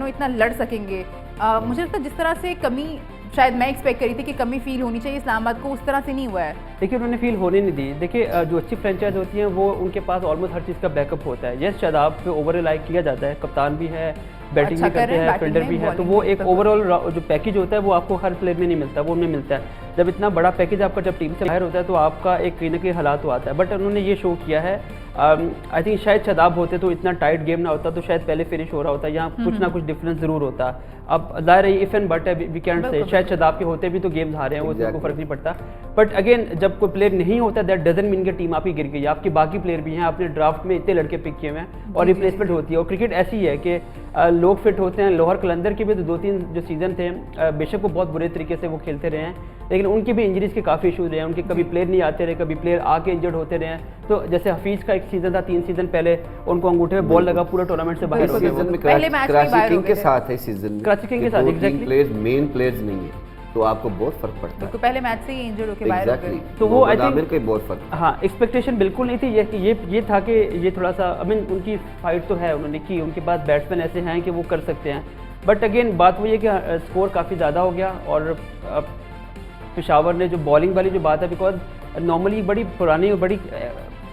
इतना लड़ सकेंगे? मुझे लगता है जिस तरह से कमी शायद मैं एक्सपेक्ट करी थी कि कमी फील होनी चाहिए इस्लामाबाद को, उस तरह से नहीं हुआ है। देखिए उन्होंने फील होने नहीं दी। देखिए जो अच्छी फ्रेंचाइज होती हैं वो उनके पास ऑलमोस्ट हर चीज़ का बैकअप होता है। यस शादाब पे ओवर लाइक किया जाता है, कप्तान भी है, बैटिंग भी करते हैं, फील्डर भी है, तो वो एक ओवरऑल जो पैकेज होता है वो आपको हर प्लेयर में नहीं मिलता, वो उनमें मिलता है। जब इतना बड़ा पैकेज आपका जब टीम से बाहर होता है तो आपका एक कहीं ना कहीं हालात तो आता है। बट उन्होंने ये शो किया है, आई थिंक शायद शादाब होते तो इतना टाइट गेम ना होता, तो शायद पहले फिनिश हो रहा होता, यहाँ कुछ ना कुछ डिफरेंस जरूर होता। अब जाहिर है इफ एंड बट है, वी कैन से शायद शादाब के होते भी तो गेम्स हारे हैं, उसमें कोई फर्क नहीं पड़ता। बट अगेन जब कोई प्लेयर नहीं होता दैट डजंट मीन कि टीम आपकी गिर गई। आपके बाकी प्लेयर भी हैं, आपने ड्राफ्ट में इतने लड़के पिक किए हुए हैं और रिप्लेसमेंट होती है। और क्रिकेट ऐसी है कि लोग फिट होते हैं। लोअर कलंदर के भी तो 2-3 जो सीजन थे, बेशक वो बहुत बुरे तरीके से वो खेलते रहे हैं, लेकिन उनकी भी इंजरीज के काफ़ी इशूज़ रहे हैं। उनके कभी प्लेयर नहीं आते रहे, कभी प्लेयर आके इंजर्ड होते रहे हैं। तो जैसे हफीज़ का एक सीजन था, 3 सीजन पहले उनको अंगूठे में बॉल लगा, पूरा टूर्नामेंट से बाहर हो गए। पहले मैच कराची किंग के साथ है सीजन में, कराची किंग के साथ एग्जैक्टली प्लेयर्स मेन प्लेयर्स नहीं है, तो आपको बहुत फर्क पड़ता है। तो पहले मैच से ही इंजर्ड होकर बाहर हो गए, तो वो आई थिंक कोई बहुत फर्क। हाँ, एक्सपेक्टेशन बिल्कुल नहीं थी। ये था कि ये थोड़ा सा आई मीन उनकी फाइट तो है, उन्होंने की, उनके पास बैट्समैन ऐसे हैं कि वो कर सकते हैं। बट अगेन बात वही है कि स्कोर काफ़ी ज़्यादा हो गया। और पेशावर ने जो बॉलिंग वाली जो बात है, बिकॉज नॉर्मली बड़ी पुरानी और बड़ी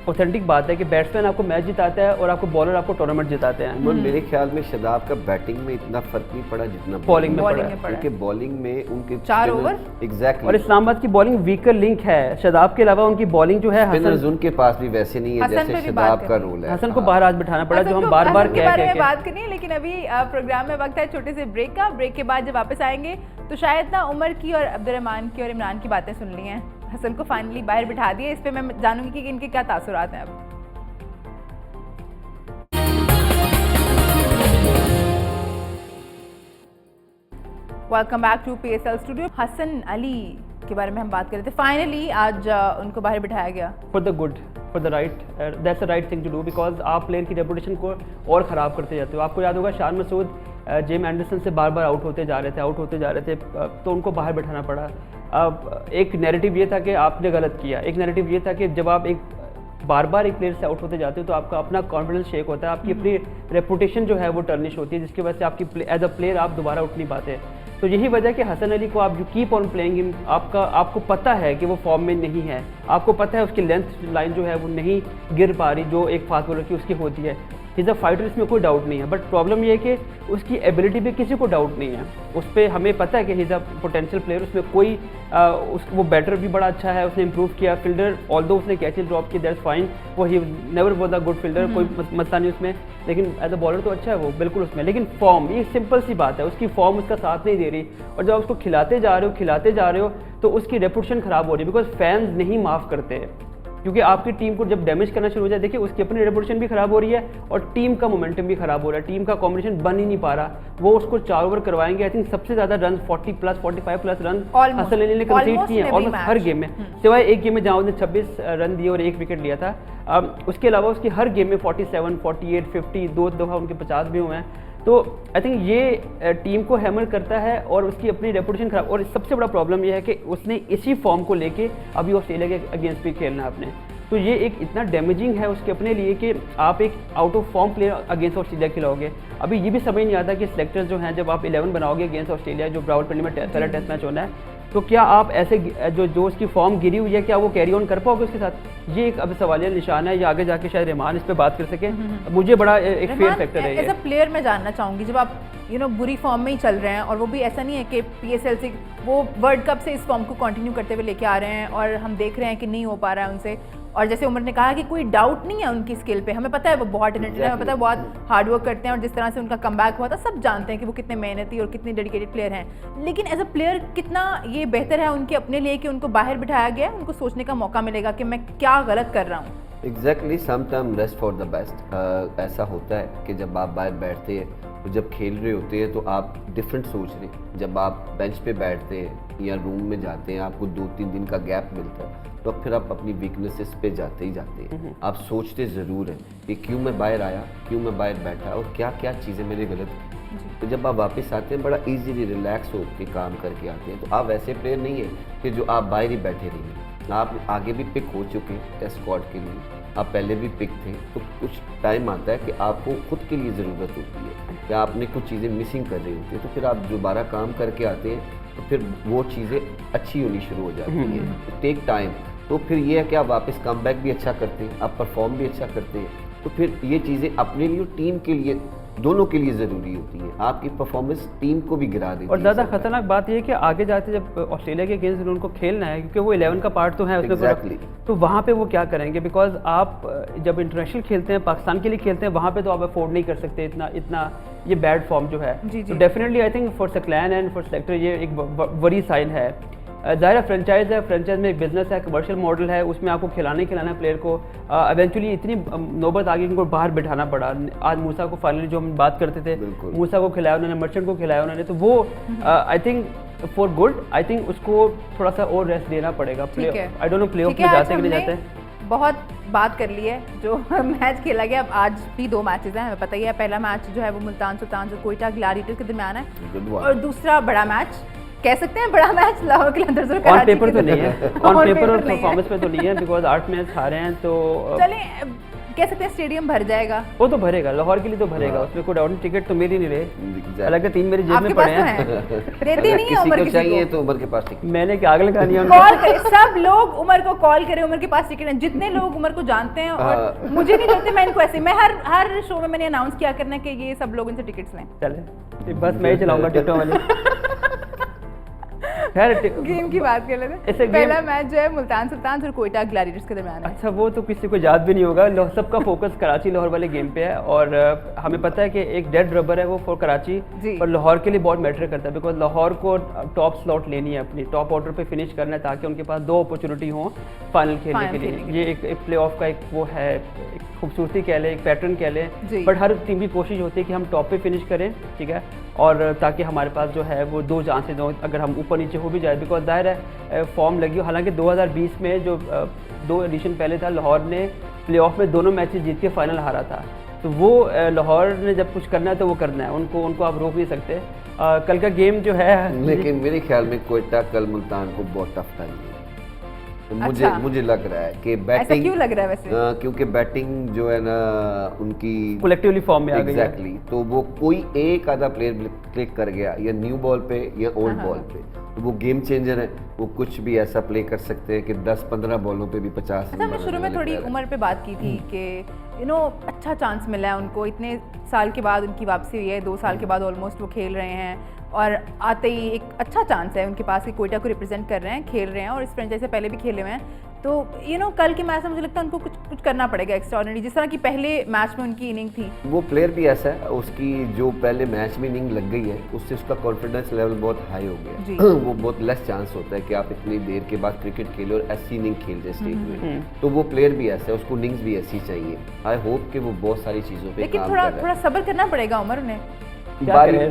ऑथेंटिक बात है कि बैट्समैन आपको मैच जिताता है और आपको बॉलर आपको टूर्नामेंट जिताते हैं। मेरे ख्याल में शादाब का बैटिंग में इतना फर्क नहीं पड़ा जितना बॉलिंग में पड़ा, क्योंकि बॉलिंग में उनके 4 ओवर एग्जैक्टली। और इस्लामाबाद की बॉलिंग वीकर लिंक है। शादाब के अलावा उनकी बॉलिंग जो है, हसन उनके पास भी वैसे नहीं है जैसे शादाब का रोल है। हसन को बाहर आज बिठाना पड़ा, जो हम बार बार कह के बात करनी है। लेकिन अभी प्रोग्राम में वक्त है छोटे से ब्रेक का। ब्रेक के बाद जब वापस आएंगे तो शायद ना उमर की और अब्दुर्रहमान की और इमरान की बातें सुन ली हैं। हसन को फाइनली बाहर बिठा दिया, इस पे मैं जानूंगी कि इनके क्या तासुरात हैं। अब welcome back to PSL studio. Hasan Ali के बारे में हम बात कर रहे थे। फाइनली आज उनको बाहर बिठाया गया for the good, for the right, that's the right thing to do, because आप प्लेयर की रेपुटेशन को और ख़राब करते जाते हो। आपको याद होगा शान मसूद जेम एंडरसन से बार बार आउट होते जा रहे थे, तो उनको बाहर बैठाना पड़ा। अब एक नैरेटिव ये था कि आपने गलत किया, एक नैरेटिव ये था कि जब आप एक बार बार एक प्लेयर से आउट होते जाते हो तो आपका अपना कॉन्फिडेंस शेक होता है, आपकी अपनी रेपुटेशन जो है वो टर्निश होती है, जिसकी वजह से आपकी एज अ प्लेयर आप दोबारा उठ नहीं पाते। तो यही वजह कि हसन अली को आप जो कीप ऑन प्लेइंग हिम, आपको पता है कि वो फॉर्म में नहीं है, आपको पता है उसकी लेंथ लाइन जो है वो नहीं गिर पा रही जो एक फास्ट बॉलर की उसकी होती है। इज़ अ फाइटर, इसमें कोई डाउट नहीं है। बट प्रॉब्लम ये है कि उसकी एबिलिटी पे किसी को डाउट नहीं है। उस पर हमें पता है कि इज़ अ पोटेंशियल प्लेयर, उसमें कोई वो बैटर भी बड़ा अच्छा है, उसने इंप्रूव किया। फील्डर ऑल्दो उसने कैचेस ड्रॉप की, दैट्स फाइन, वो he never was a good fielder, कोई मसला नहीं उसमें, लेकिन एज अ बॉलर तो अच्छा है वो बिल्कुल उसमें। लेकिन फॉर्म, ये सिंपल सी बात है, उसकी फॉर्म उसका साथ नहीं दे रही। और जब उसको खिलाते जा रहे हो तो उसकी रेपुटेशन ख़राब हो रही है, बिकॉज फैंस नहीं माफ़ करते। क्योंकि आपकी टीम को जब डैमेज करना शुरू हो जाए, देखिए उसकी अपनी रेपुटेशन भी खराब हो रही है और टीम का मोमेंटम भी खराब हो रहा है, टीम का कॉम्बिनेशन बन ही नहीं पा रहा। वो उसको 4 ओवर करवाएंगे, आई थिंक सबसे ज़्यादा रन 40+, 45+ रन हसन अली ने कंसीड किए हैं ऑलमोस्ट हर गेम में, सिवाय एक गेम में जहाँ उसने 26 रन दिए और 1 विकेट लिया था। उसके अलावा उसकी हर गेम में 47, 48, 50, 2 दफ़ा उनके 50 भी हुए हैं। तो आई थिंक ये टीम को हैमर करता है और उसकी अपनी रेपुटेशन खराब। और सबसे बड़ा प्रॉब्लम ये है कि उसने इसी फॉर्म को लेके अभी ऑस्ट्रेलिया के अगेंस्ट भी खेलना है आपने, तो ये एक इतना डैमेजिंग है उसके अपने लिए कि आप एक out of form player against Australia खिलाओगे। अभी ये भी समझ नहीं आता कि सिलेक्टर्स जो हैं, जब आप 11 बनाओगे अगेंस्ट ऑस्ट्रेलिया, जो रावलपिंडी में पहला टेस्ट मैच होना है, तो क्या आप ऐसे जो उसकी फॉर्म गिरी हुई है क्या वो कैरी ऑन कर पाओगे उसके साथ? ये एक अब सवालिया निशान है। ये आगे जाके शायद रहमान इस पे बात कर सके। मुझे बड़ा एक फेयर फैक्टर है। एज अ प्लेयर मैं जानना चाहूँगी, जब आप बुरी फॉर्म में ही चल रहे हैं, और वो भी ऐसा नहीं है कि PSL से वो वर्ल्ड कप से इस फॉर्म को कंटिन्यू करते हुए लेके आ रहे हैं और हम देख रहे हैं कि नहीं हो पा रहा है उनसे, और जैसे उमर ने कहा कि कोई डाउट नहीं है उनकी स्किल पे, हमें पता है वो बहुत टैलेंटेड है, हमें पता है बहुत हार्ड वर्क करते हैं, और जिस तरह से उनका कमबैक हुआ था सब जानते हैं कि वो कितने मेहनती और कितने डेडिकेटेड प्लेयर हैं। लेकिन एज अ प्लेयर कितना ये बेहतर है उनके अपने लिए कि उनको बाहर बिठाया गया है, उनको सोचने का मौका मिलेगा कि मैं क्या गलत कर रहा हूँ। Exactly, sometime rest for the best. ऐसा होता है कि जब आप बाहर बैठते हैं तो जब खेल रहे होते हैं तो आप डिफरेंट सोच रहे हैं। जब आप बेंच पे बैठते हैं या रूम में जाते हैं, आपको 2-3 दिन का गैप मिलता है, तो फिर आप अपनी वीकनेसेस पे जाते ही जाते हैं। आप सोचते ज़रूर हैं कि क्यों मैं बाहर आया, क्यों मैं बाहर बैठा और क्या क्या चीज़ें मैंने गलत की। तो जब आप वापस आते हैं बड़ा इजीली रिलैक्स होकर काम करके आते हैं। तो आप वैसे प्लेयर नहीं है कि जो आप बाहर ही बैठे रहिए। आप आगे भी पिक हो चुके हैं टेस्ट स्क्वाड के लिए, आप पहले भी पिक थे, तो कुछ टाइम आता है कि आपको खुद के लिए ज़रूरत होती है या आपने कुछ चीज़ें मिसिंग कर रही होती है, तो फिर आप दोबारा काम करके आते हैं तो फिर वो चीज़ें अच्छी होनी शुरू हो जाती है। Take time. तो फिर ये है कि आप वापस कम बैक भी अच्छा करते हैं, आप परफॉर्म भी अच्छा करते हैं, तो फिर ये चीज़ें अपने लिए टीम के लिए दोनों के लिए ज़रूरी होती है। आपकी परफॉर्मेंस टीम को भी गिरा देती है। और ज़्यादा खतरनाक बात यह है कि आगे जाते जब ऑस्ट्रेलिया के अगेंस्ट उनको खेलना है, क्योंकि वो 11 का पार्ट तो है उसमें exactly. तो वहाँ पे वो क्या करेंगे? बिकॉज आप जब इंटरनेशनल खेलते हैं, पाकिस्तान के लिए खेलते हैं, वहाँ पे तो आप अफोर्ड नहीं कर सकते इतना ये बैड फॉर्म जो है। तो definitely I think for Saqlain and for selector ये एक बड़ी साइन है। ज़ाहिर फ्रेंचाइज है, फ्रेंचाइज में एक बिजनेस है, कमर्शियल मॉडल है, उसमें आपको खिलाना है प्लेयर को। इवेंचुअली इतनी नौबत आ गई उनको बाहर बिठाना पड़ा। आज मूसा को फाइनली जो हम बात करते थे, मूसा को खिलाया उन्होंने, मर्चेंट को खिलाया उन्होंने, तो वो I think for good, I think उसको थोड़ा सा और रेस्ट देना पड़ेगा। I don't know play of में जाते कि नहीं जाते। बहुत बात कर ली है, जो मैच खेला गया। अब आज भी 2 मैचेस हैं, हमें पता ही है। पहला मैच जो है वो मुल्तान सुल्तान और कोयटा ग्लैडिएटर्स के दरमियान है, और दूसरा बड़ा मैच कह सकते हैं, बड़ा मैच लाहौर कलंदर्स और कराची। ऑन पेपर तो नहीं है, ऑन पेपर और परफॉर्मेंस पे तो नहीं है, बिकॉज 8 मैच हारे हैं। तो चलें कह सकते हैं स्टेडियम भर जाएगा। वो तो भरेगा, लाहौर के लिए तो भरेगा, उसमें कोई डाउट नहीं। टिकट तो मेरी नहीं रहे, हालांकि 3 मेरी जेब में पड़े हैं। देती नहीं है उमर, किसी को चाहिए तो उमर के पास टिकट। मैंने क्या आग लगानी है? कॉल करें सब लोग, उमर को कॉल करें, उमर के पास टिकट है। जितने लोग उमर को जानते हैं और मुझे नहीं जानते, मैं इनको ऐसे, मैं हर शो में मैंने अनाउंस किया करना कि ये सब लोग इनसे टिकट्स लें। चले बस मैं ही चलाऊंगा टिकटों वाली। गेम की बात कर लेते हैं। पहला मैच जो है मुल्तान सुल्तान और कोयटा ग्लैडिएटर्स के दरमियान है। अच्छा, वो तो किसी को याद भी नहीं होगा। सबका फोकस कराची लाहौर वाले गेम पे है, और हमें पता है कि एक डेड रबर है वो फॉर कराची, और लाहौर के लिए बहुत मैटर करता है, बिकॉज लाहौर को टॉप स्लॉट लेनी है, अपनी टॉप ऑर्डर पे फिनिश करना है, ताकि उनके पास 2 अपॉर्चुनिटी हो फाइनल खेलने के लिए। ये एक प्ले ऑफ का एक वो है, एक खूबसूरती कह लें, एक पैटर्न कह लें, बट हर टीम की कोशिश होती है कि हम टॉप पे फिनिश करें, ठीक है, और ताकि हमारे पास जो है वो 2 चांसेस हो अगर हम ऊपर नीचे हो भी जाए। बिकॉज जाहिर है फॉर्म लगी हो, हालांकि 2020 में जो 2 एडिशन पहले था, लाहौर ने प्लेऑफ में दोनों मैचेस जीत के फाइनल हारा था। तो वो लाहौर ने जब कुछ करना है तो वो करना है, उनको आप रोक नहीं सकते। कल का गेम जो है, लेकिन मेरे ख्याल में कोयटा कल मुल्तान को बहुत टफ था। तो मुझे लग रहा है कि बैटिंग, ऐसा क्यों लग रहा है वैसे? क्योंकि बैटिंग जो है ना उनकी कलेक्टिवली फॉर्म में आ गई। एग्जैक्टली, तो वो कोई एक आधा प्लेयर क्लिक कर गया, या न्यू बॉल पे या ओल्ड बॉल पे, तो वो गेम चेंजर है। वो कुछ भी ऐसा प्ले कर सकते हैं कि 10-15 बॉलों पे भी 50 रन। हमने शुरू में थोड़ी उम्र पे बात की थी कि अच्छा चांस मिला है उनको, इतने साल के बाद उनकी वापसी हुई है, 2 साल के बाद ऑलमोस्ट वो खेल रहे हैं, और आते ही एक अच्छा चांस है उनके पास कि कोयटा को रिप्रेजेंट कर रहे हैं, खेल रहे हैं, और इस फ्रेंचाइज से पहले भी खेले हुए हैं। तो कल के मैच में मुझे लगता है उनको कुछ करना पड़ेगा एक्स्ट्राऑर्डिनरी, जिस तरह की पहले मैच में उनकी इनिंग थी। वो प्लेयर भी ऐसा है, उसकी जो पहले मैच में इनिंग लग गई है, उससे उसका कॉन्फिडेंस लेवल बहुत हाई हो गया। वो बहुत लेस चांस होता है कि आप इतनी देर के बाद क्रिकेट खेले और ऐसी इनिंग खेल रहे स्टेज में। तो वो प्लेयर भी ऐसा है, उसको इनिंग्स भी ऐसी चाहिए। आई होप कि वो बहुत सारी चीज़ों पे लेकिन थोड़ा सब्र करना पड़ेगा उमर उन्हें।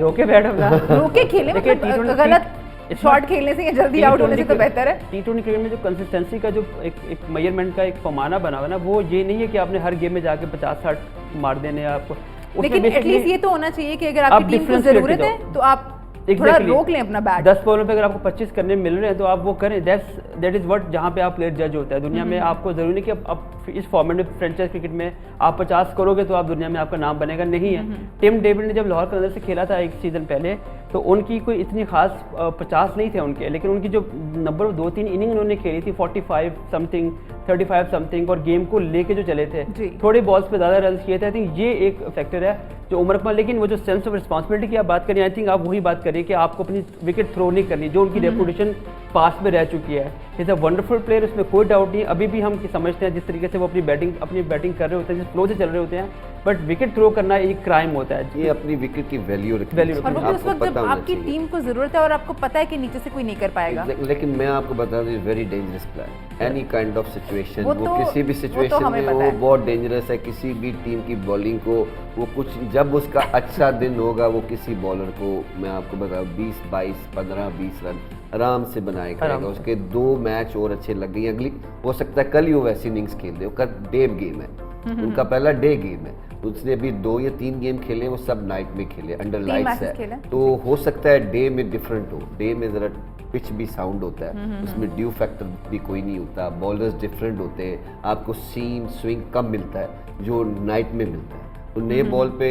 रोके बैठ रोके खेले, गलत शॉट खेलने से या जल्दी आउट होने से तो बेहतर है। T20 क्रिकेट में जो कंसिस्टेंसी का जो एक मेजरमेंट का एक पैमाना बना हुआ ना, वो ये नहीं है कि आपने हर गेम में जाके 50-60 मार देने आपको। लेकिन एटलीस्ट ये तो होना चाहिए कि अगर आपकी टीम को जरूरत है तो आप थोड़ा रोक लें अपना बैट। 10 बॉलों पे अगर आपको 25 करने मिल रहे हैं तो आप वो करें। दैट इज व्हाट जहाँ पे आप प्लेयर जज होता है दुनिया में। आपको जरूरी नहीं कि अब इस फॉर्मेट में फ्रेंचाइज क्रिकेट में आप 50 करोगे तो आप दुनिया में आपका नाम बनेगा, नहीं है। टिम डेविड ने जब लाहौर कलंदर से खेला था एक सीजन पहले तो उनकी कोई इतनी खास 50 नहीं थे उनके, लेकिन उनकी जो नंबर 2-3 इनिंग उन्होंने खेली थी 45 समथिंग 35 समथिंग और गेम को लेके जो चले थे, थोड़े बॉल्स पे ज़्यादा रन किए थे। आई थिंक ये एक फैक्टर है जो उमर अकमल। लेकिन वो जो सेंस ऑफ रिस्पॉन्सिबिलिटी की आप बात करें, आई थिंक आप वही बात करिए कि आपको अपनी विकेट थ्रो नहीं करनी, जो उनकी रेपुटेशन पास में रह चुकी है। इज अ वंडरफुल प्लेयर, उसमें कोई डाउट नहीं। अभी भी हम समझते हैं जिस तरीके से वो अपनी बैटिंग कर रहे होते हैं, जिस फ्लो से चल रहे होते हैं, बट विकेट थ्रो करना एक क्राइम होता है। ये अपनी विकेट की वैल्यू और वो भी उस वक्त जब आपकी टीम को जरूरत है और आपको पता है कि नीचे से कोई नहीं कर पाएगा। लेकिन मैं आपको बता दूं, very dangerous player, any kind of situation, वो किसी भी वो सिचुएशन में वो बहुत डेंजरस है। किसी भी टीम की बॉलिंग को वो कुछ, जब उसका अच्छा दिन होगा वो किसी बॉलर को, मैं आपको बताऊं, 20, 22, 15, 20 रन आराम से बनाए करेगा। उसके 2 मैच और अच्छे लग गए, अगली हो सकता है कल ही वो वैसी इनिंग्स खेल दे। उसका डे गेम है, उनका पहला डे गेम है। उसने अभी 2 या 3 गेम खेले, वो सब नाइट में खेले, अंडर लाइट्स है। तो हो सकता है डे में डिफरेंट हो, डे में जरा पिच भी साउंड होता है, उसमें ड्यू फैक्टर भी कोई नहीं होता, बॉलर्स डिफरेंट होते हैं, आपको सीम स्विंग कम मिलता है जो नाइट में मिलता है। तो नए बॉल पे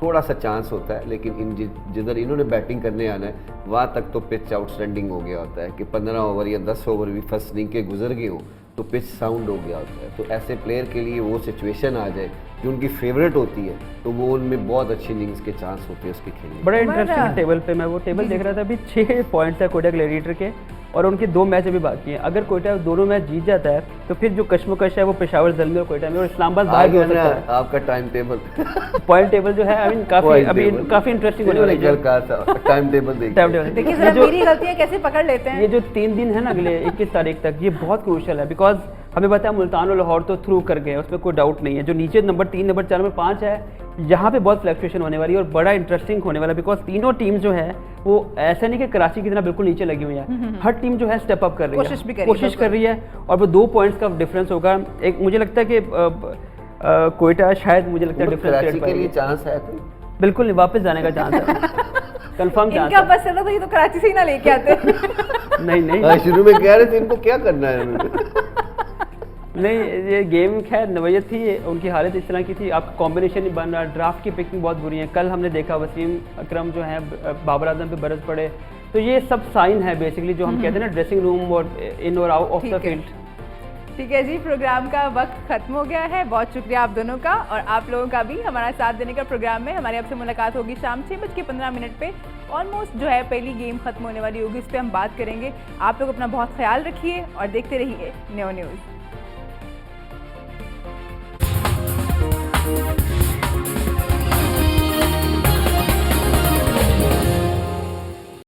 थोड़ा सा चांस होता है, लेकिन जिधर इन्होंने बैटिंग करने आना है वहाँ तक तो पिच आउटस्टैंडिंग हो गया होता है कि 15 ओवर या 10 ओवर भी फर्स्ट इनिंग के गुजर गए हो तो पिच साउंड हो गया होता है। तो ऐसे प्लेयर के लिए वो सिचुएशन आ जाए जो उनकी फेवरेट होती है, तो वो उनमें बहुत अच्छी इनिंग्स के चांस होते हैं उसके खेलने। बड़ा इंटरेस्टिंग टेबल पे मैं वो टेबल देख रहा था, अभी 6 पॉइंट्स है कोयटा ग्लैडिएटर के और उनके 2 मैच अभी बाकी हैं। अगर कोयटा दोनों मैच जीत जाता है तो फिर जो कश्मकश है वो पेशावर ज़ल्मी और कोयटा में, और इस्लामाबाद बाहर भी हो सकता है। आपका टाइम टेबल पॉइंट टेबल जो है, आई मीन काफी इंटरेस्टिंग होने वाला है। टाइम टेबल देखिए जरा मेरी गलतियां कैसे पकड़ लेते हैं। ये जो 3 दिन है ना अगले 21 तारीख तक, ये बहुत क्रूशल है बिकॉज हमें पता है मुल्तान और लाहौर तो थ्रू कर गए, उसमें कोई डाउट नहीं है। जो नीचे नंबर 3, नंबर 4, नंबर 5 है, यहाँ पे बहुत फ्लक्चुएशन होने वाली है और बड़ा इंटरेस्टिंग होने वाला है बिकॉज तीनों टीम जो है वो ऐसा नहीं कि कराची की तरह बिल्कुल नीचे लगी हुई है। हर टीम जो है स्टेप अप कर रही है, कोशिश कर रही है और वो 2 पॉइंट्स का डिफरेंस होगा। एक मुझे लगता है कि कोयटा शायद, मुझे लगता है डिफरेंस के लिए चांस है, बिल्कुल नहीं, वापस जाने का चांस है, कंफर्म चांस है। इनका बस चला तो ये तो कराची से ही ना लेके आते। नहीं शुरू में कह रहे थे इनको क्या करना है। नहीं, ये गेम खैर नवैयत थी, उनकी हालत इस तरह की थी, आपका कॉम्बिनेशन नहीं बन रहा, ड्राफ्ट की पिकिंग बहुत बुरी है। कल हमने देखा वसीम अकरम जो है बाबर आजम पे बरस पड़े, तो ये सब साइन है बेसिकली जो हम कहते हैं ना ड्रेसिंग रूम और इन और आउट ऑफ द फील्ड। ठीक है जी, प्रोग्राम का वक्त खत्म हो गया है। बहुत शुक्रिया आप दोनों का और आप लोगों का भी हमारा साथ देने का। प्रोग्राम में हमारी आपसे मुलाकात होगी शाम 6:15 पे। ऑलमोस्ट जो है पहली गेम खत्म होने वाली होगी, इस पर हम बात करेंगे। आप लोग अपना बहुत ख्याल रखिए और देखते रहिए न्यो न्यूज़।